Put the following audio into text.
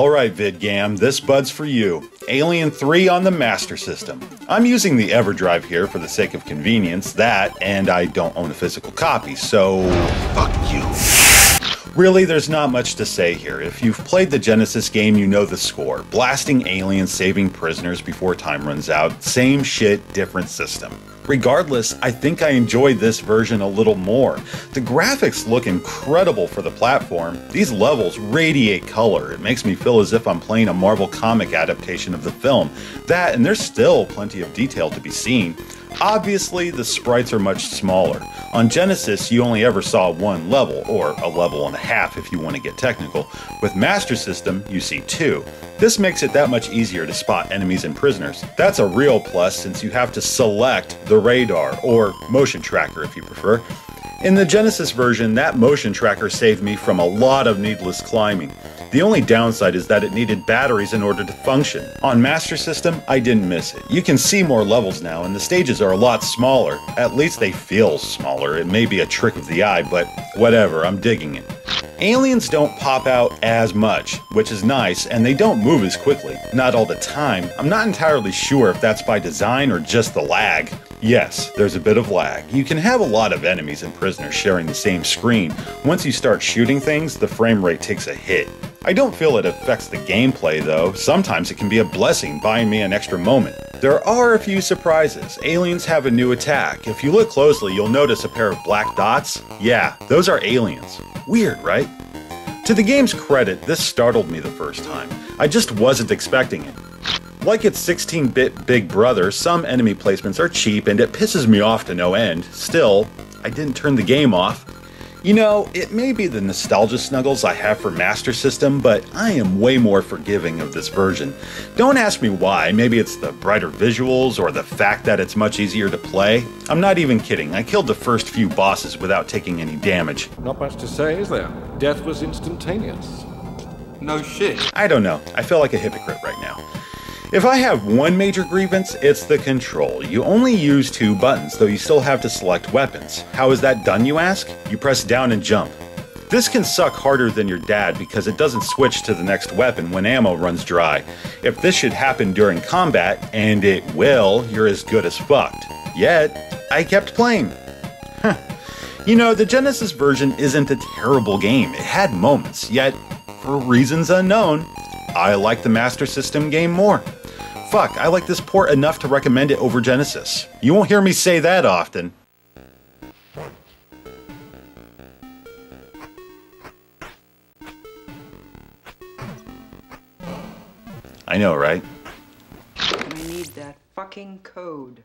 Alright VidGam, this bud's for you. Alien 3 on the Master System. I'm using the EverDrive here for the sake of convenience, and I don't own a physical copy, so fuck you. Really, there's not much to say here. If you've played the Genesis game, you know the score. Blasting aliens, saving prisoners before time runs out. Same shit, different system. Regardless, I think I enjoyed this version a little more. The graphics look incredible for the platform. These levels radiate color. It makes me feel as if I'm playing a Marvel comic adaptation of the film. That, and there's still plenty of detail to be seen. Obviously, the sprites are much smaller. On Genesis, you only ever saw one level, or a level and a half if you want to get technical. With Master System, you see two. This makes it that much easier to spot enemies and prisoners. That's a real plus since you have to select the radar, or motion tracker if you prefer. In the Genesis version, that motion tracker saved me from a lot of needless climbing. The only downside is that it needed batteries in order to function. On Master System, I didn't miss it. You can see more levels now, and the stages are a lot smaller. At least they feel smaller. It may be a trick of the eye, but whatever, I'm digging it. Aliens don't pop out as much, which is nice, and they don't move as quickly. Not all the time. I'm not entirely sure if that's by design or just the lag. Yes, there's a bit of lag. You can have a lot of enemies and prisoners sharing the same screen. Once you start shooting things, the frame rate takes a hit. I don't feel it affects the gameplay though. Sometimes it can be a blessing, buying me an extra moment. There are a few surprises. Aliens have a new attack. If you look closely, you'll notice a pair of black dots. Yeah, those are aliens. Weird, right? To the game's credit, this startled me the first time. I just wasn't expecting it. Like its 16-bit Big Brother, some enemy placements are cheap and it pisses me off to no end. Still, I didn't turn the game off. You know, it may be the nostalgia snuggles I have for Master System, but I am way more forgiving of this version. Don't ask me why. Maybe it's the brighter visuals or the fact that it's much easier to play. I'm not even kidding. I killed the first few bosses without taking any damage. Not much to say, is there? Death was instantaneous. No shit. I don't know. I feel like a hypocrite right now. If I have one major grievance, it's the control. You only use two buttons, though you still have to select weapons. How is that done, you ask? You press down and jump. This can suck harder than your dad because it doesn't switch to the next weapon when ammo runs dry. If this should happen during combat, and it will, you're as good as fucked. Yet, I kept playing. You know, the Genesis version isn't a terrible game. It had moments, yet, for reasons unknown, I like the Master System game more. Fuck, I like this port enough to recommend it over Genesis. You won't hear me say that often. I know, right? I need that fucking code.